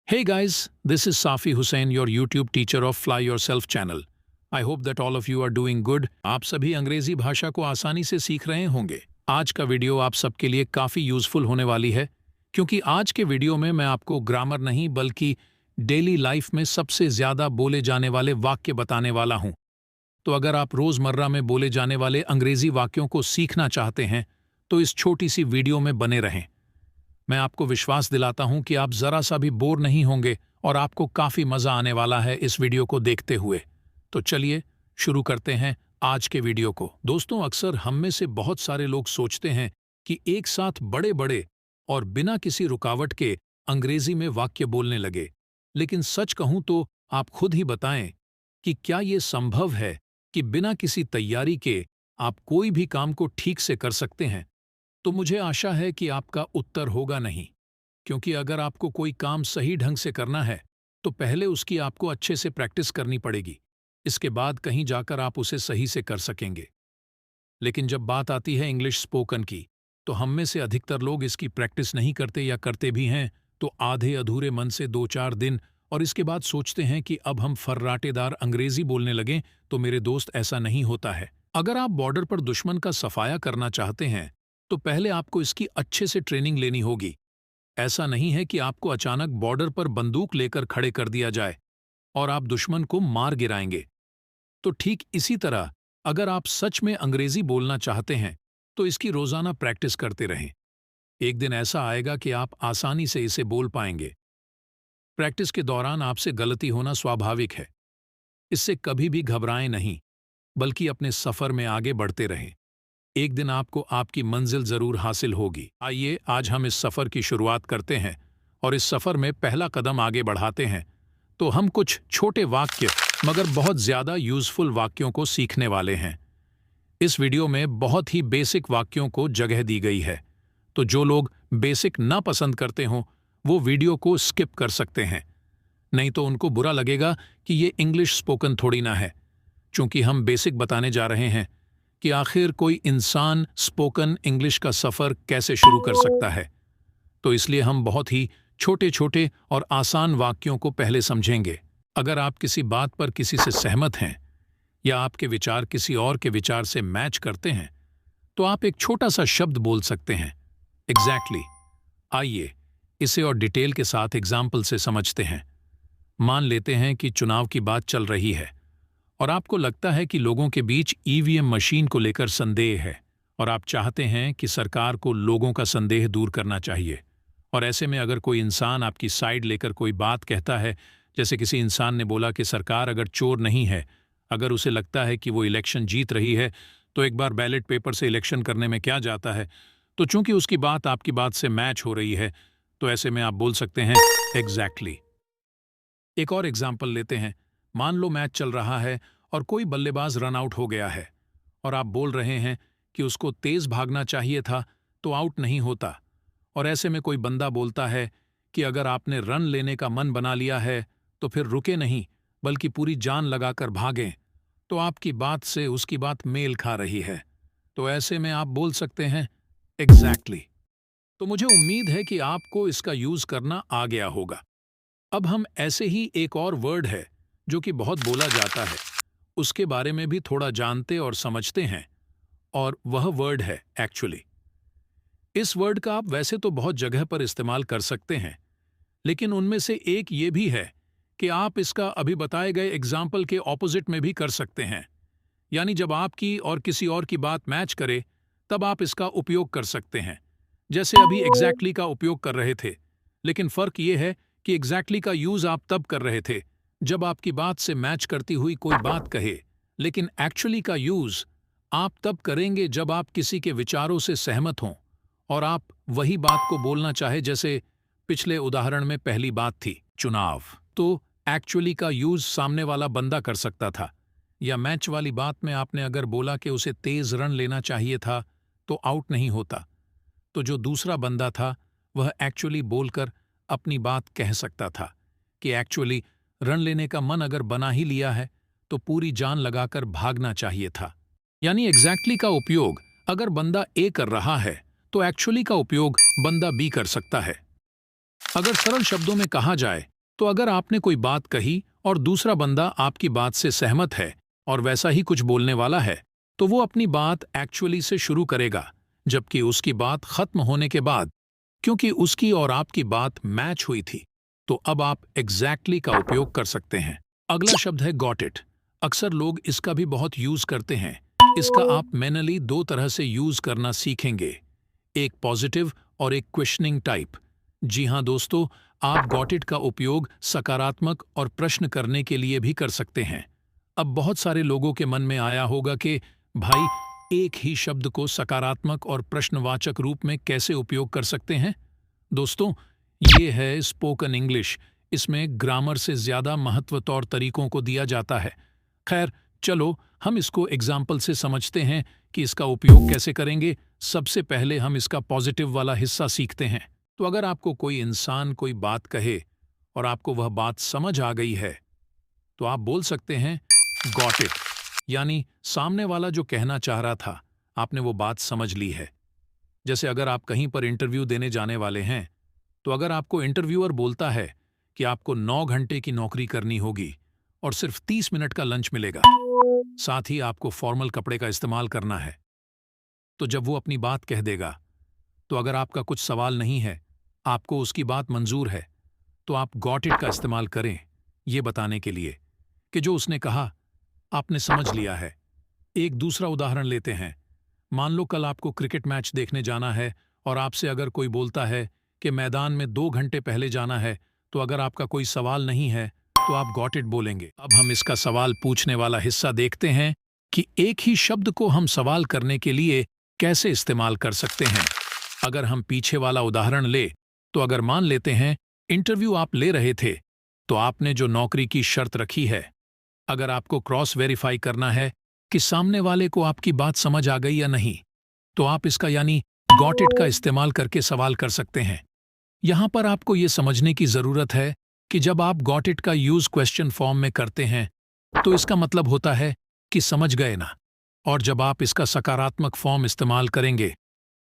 Hey guys, this is Safi Hussain, your YouTube teacher of Fly Yourself channel. I hope that all of you are doing good. आप सभी अंग्रेजी भाषा को आसानी से सीख रहे होंगे। आज का वीडियो आप सबके लिए काफ़ी यूज़फुल होने वाली है, क्योंकि आज के वीडियो में मैं आपको ग्रामर नहीं बल्कि डेली लाइफ में सबसे ज़्यादा बोले जाने वाले वाक्य बताने वाला हूँ। तो अगर आप रोज़मर्रा में बोले जाने वाले अंग्रेजी वाक्यों को सीखना चाहते हैं, तो इस छोटी सी वीडियो में बने रहें। मैं आपको विश्वास दिलाता हूं कि आप जरा सा भी बोर नहीं होंगे और आपको काफी मजा आने वाला है इस वीडियो को देखते हुए। तो चलिए शुरू करते हैं आज के वीडियो को। दोस्तों, अक्सर हम में से बहुत सारे लोग सोचते हैं कि एक साथ बड़े बड़े और बिना किसी रुकावट के अंग्रेजी में वाक्य बोलने लगे, लेकिन सच कहूं तो आप खुद ही बताएं कि क्या ये संभव है कि बिना किसी तैयारी के आप कोई भी काम को ठीक से कर सकते हैं? तो मुझे आशा है कि आपका उत्तर होगा नहीं, क्योंकि अगर आपको कोई काम सही ढंग से करना है तो पहले उसकी आपको अच्छे से प्रैक्टिस करनी पड़ेगी। इसके बाद कहीं जाकर आप उसे सही से कर सकेंगे। लेकिन जब बात आती है इंग्लिश स्पोकन की, तो हम में से अधिकतर लोग इसकी प्रैक्टिस नहीं करते, या करते भी हैं तो आधे अधूरे मन से 2-4 दिन, और इसके बाद सोचते हैं कि अब हम फर्राटेदार अंग्रेजी बोलने लगें। तो मेरे दोस्त, ऐसा नहीं होता है। अगर आप बॉर्डर पर दुश्मन का सफाया करना चाहते हैं तो पहले आपको इसकी अच्छे से ट्रेनिंग लेनी होगी। ऐसा नहीं है कि आपको अचानक बॉर्डर पर बंदूक लेकर खड़े कर दिया जाए और आप दुश्मन को मार गिराएंगे। तो ठीक इसी तरह अगर आप सच में अंग्रेजी बोलना चाहते हैं तो इसकी रोजाना प्रैक्टिस करते रहें। एक दिन ऐसा आएगा कि आप आसानी से इसे बोल पाएंगे। प्रैक्टिस के दौरान आपसे गलती होना स्वाभाविक है। इससे कभी भी घबराएं नहीं, बल्कि अपने सफर में आगे बढ़ते रहें। एक दिन आपको आपकी मंजिल जरूर हासिल होगी। आइए आज हम इस सफर की शुरुआत करते हैं और इस सफर में पहला कदम आगे बढ़ाते हैं। तो हम कुछ छोटे वाक्य मगर बहुत ज्यादा यूजफुल वाक्यों को सीखने वाले हैं। इस वीडियो में बहुत ही बेसिक वाक्यों को जगह दी गई है, तो जो लोग बेसिक ना पसंद करते हों वो वीडियो को स्किप कर सकते हैं। नहीं तो उनको बुरा लगेगा कि ये इंग्लिश स्पोकन थोड़ी ना है। चूंकि हम बेसिक बताने जा रहे हैं कि आखिर कोई इंसान स्पोकन इंग्लिश का सफ़र कैसे शुरू कर सकता है, तो इसलिए हम बहुत ही छोटे छोटे और आसान वाक्यों को पहले समझेंगे। अगर आप किसी बात पर किसी से सहमत हैं या आपके विचार किसी और के विचार से मैच करते हैं, तो आप एक छोटा सा शब्द बोल सकते हैं, एग्जैक्टली। आइए इसे और डिटेल के साथ एग्जाम्पल से समझते हैं। मान लेते हैं कि चुनाव की बात चल रही है और आपको लगता है कि लोगों के बीच ईवीएम मशीन को लेकर संदेह है, और आप चाहते हैं कि सरकार को लोगों का संदेह दूर करना चाहिए। और ऐसे में अगर कोई इंसान आपकी साइड लेकर कोई बात कहता है, जैसे किसी इंसान ने बोला कि सरकार अगर चोर नहीं है, अगर उसे लगता है कि वो इलेक्शन जीत रही है, तो एक बार बैलेट पेपर से इलेक्शन करने में क्या जाता है। तो चूंकि उसकी बात आपकी बात से मैच हो रही है, तो ऐसे में आप बोल सकते हैं, एग्जैक्टली। एक और एग्जाम्पल लेते हैं। मान लो मैच चल रहा है और कोई बल्लेबाज रन आउट हो गया है और आप बोल रहे हैं कि उसको तेज भागना चाहिए था तो आउट नहीं होता। और ऐसे में कोई बंदा बोलता है कि अगर आपने रन लेने का मन बना लिया है तो फिर रुके नहीं, बल्कि पूरी जान लगाकर भागें। तो आपकी बात से उसकी बात मेल खा रही है, तो ऐसे में आप बोल सकते हैं, एग्जैक्टली। तो मुझे उम्मीद है कि आपको इसका यूज करना आ गया होगा। अब हम ऐसे ही एक और वर्ड है जो कि बहुत बोला जाता है, उसके बारे में भी थोड़ा जानते और समझते हैं, और वह वर्ड है एक्चुअली। इस वर्ड का आप वैसे तो बहुत जगह पर इस्तेमाल कर सकते हैं, लेकिन उनमें से एक ये भी है कि आप इसका अभी बताए गए एग्जाम्पल के ऑपोजिट में भी कर सकते हैं। यानी जब आपकी और किसी और की बात मैच करे, तब आप इसका उपयोग कर सकते हैं। जैसे अभी एग्जैक्टली का उपयोग कर रहे थे, लेकिन फर्क ये है कि एग्जैक्टली का यूज आप तब कर रहे थे जब आपकी बात से मैच करती हुई कोई बात कहे, लेकिन एक्चुअली का यूज आप तब करेंगे जब आप किसी के विचारों से सहमत हों और आप वही बात को बोलना चाहे। जैसे पिछले उदाहरण में पहली बात थी चुनाव, तो एक्चुअली का यूज सामने वाला बंदा कर सकता था। या मैच वाली बात में आपने अगर बोला कि उसे तेज रन लेना चाहिए था तो आउट नहीं होता, तो जो दूसरा बंदा था वह एक्चुअली बोलकर अपनी बात कह सकता था कि एक्चुअली रन लेने का मन अगर बना ही लिया है तो पूरी जान लगाकर भागना चाहिए था। यानी एग्जैक्टली का उपयोग अगर बंदा ए कर रहा है तो एक्चुअली का उपयोग बंदा बी कर सकता है। अगर सरल शब्दों में कहा जाए तो अगर आपने कोई बात कही और दूसरा बंदा आपकी बात से सहमत है और वैसा ही कुछ बोलने वाला है, तो वो अपनी बात एक्चुअली से शुरू करेगा, जबकि उसकी बात खत्म होने के बाद, क्योंकि उसकी और आपकी बात मैच हुई थी, तो अब आप एग्जैक्टली का उपयोग कर सकते हैं। अगला शब्द है गॉट इट। अक्सर लोग इसका भी बहुत यूज करते हैं। इसका आप मैनली दो तरह से यूज करना सीखेंगे, एक पॉजिटिव और एक क्वेश्चनिंग टाइप। जी हाँ दोस्तों, आप गॉट इट का उपयोग सकारात्मक और प्रश्न करने के लिए भी कर सकते हैं। अब बहुत सारे लोगों के मन में आया होगा कि भाई, एक ही शब्द को सकारात्मक और प्रश्नवाचक रूप में कैसे उपयोग कर सकते हैं। दोस्तों, ये है स्पोकन इंग्लिश। इसमें ग्रामर से ज्यादा महत्व तौर तरीकों को दिया जाता है। खैर, चलो हम इसको एग्जाम्पल से समझते हैं कि इसका उपयोग कैसे करेंगे। सबसे पहले हम इसका पॉजिटिव वाला हिस्सा सीखते हैं। तो अगर आपको कोई इंसान कोई बात कहे और आपको वह बात समझ आ गई है, तो आप बोल सकते हैं गॉट इट, यानी सामने वाला जो कहना चाह रहा था, आपने वो बात समझ ली है। जैसे अगर आप कहीं पर इंटरव्यू देने जाने वाले हैं, तो अगर आपको इंटरव्यूअर बोलता है कि आपको 9 घंटे की नौकरी करनी होगी और सिर्फ 30 मिनट का लंच मिलेगा, साथ ही आपको फॉर्मल कपड़े का इस्तेमाल करना है, तो जब वो अपनी बात कह देगा, तो अगर आपका कुछ सवाल नहीं है, आपको उसकी बात मंजूर है, तो आप गॉट इट का इस्तेमाल करें ये बताने के लिए कि जो उसने कहा आपने समझ लिया है। एक दूसरा उदाहरण लेते हैं। मान लो कल आपको क्रिकेट मैच देखने जाना है और आपसे अगर कोई बोलता है कि मैदान में 2 घंटे पहले जाना है, तो अगर आपका कोई सवाल नहीं है तो आप गॉट इट बोलेंगे। अब हम इसका सवाल पूछने वाला हिस्सा देखते हैं कि एक ही शब्द को हम सवाल करने के लिए कैसे इस्तेमाल कर सकते हैं। अगर हम पीछे वाला उदाहरण ले, तो अगर मान लेते हैं इंटरव्यू आप ले रहे थे, तो आपने जो नौकरी की शर्त रखी है, अगर आपको क्रॉस वेरीफाई करना है कि सामने वाले को आपकी बात समझ आ गई या नहीं, तो आप इसका यानी गॉट इट का इस्तेमाल करके सवाल कर सकते हैं। यहां पर आपको ये समझने की जरूरत है कि जब आप गॉट इट का यूज क्वेश्चन फॉर्म में करते हैं, तो इसका मतलब होता है कि समझ गए ना, और जब आप इसका सकारात्मक फॉर्म इस्तेमाल करेंगे,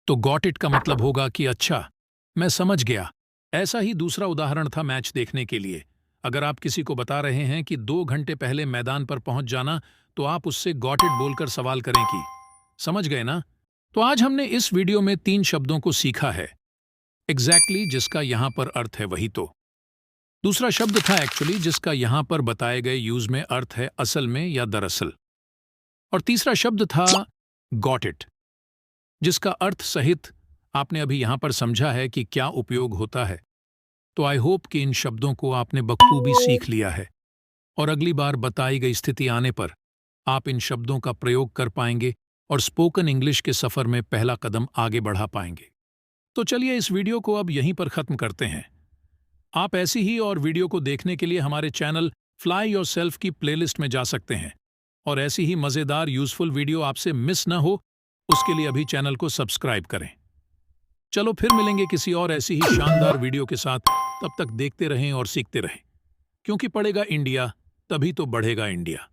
तो गॉट इट का मतलब होगा कि अच्छा, मैं समझ गया। ऐसा ही दूसरा उदाहरण था मैच देखने के लिए। अगर आप किसी को बता रहे हैं कि 2 घंटे पहले मैदान पर पहुंच जाना, तो आप उससे गॉट इट बोलकर सवाल करें कि समझ गए ना। तो आज हमने इस वीडियो में 3 शब्दों को सीखा है एग्जैक्टली जिसका यहां पर अर्थ है वही तो। दूसरा शब्द था एक्चुअली, जिसका यहां पर बताए गए यूज में अर्थ है असल में या दरअसल। और तीसरा शब्द था गॉट इट, जिसका अर्थ सहित आपने अभी यहां पर समझा है कि क्या उपयोग होता है। तो आई होप कि इन शब्दों को आपने बखूबी सीख लिया है और अगली बार बताई गई स्थिति आने पर आप इन शब्दों का प्रयोग कर पाएंगे और स्पोकन इंग्लिश के सफर में पहला कदम आगे बढ़ा पाएंगे। तो चलिए इस वीडियो को अब यहीं पर खत्म करते हैं। आप ऐसी ही और वीडियो को देखने के लिए हमारे चैनल फ्लाई योरसेल्फ की प्लेलिस्ट में जा सकते हैं और ऐसी ही मजेदार यूजफुल वीडियो आपसे मिस न हो, उसके लिए अभी चैनल को सब्सक्राइब करें। चलो फिर मिलेंगे किसी और ऐसी ही शानदार वीडियो के साथ। तब तक देखते रहें और सीखते रहें, क्योंकि पढ़ेगा इंडिया तभी तो बढ़ेगा इंडिया।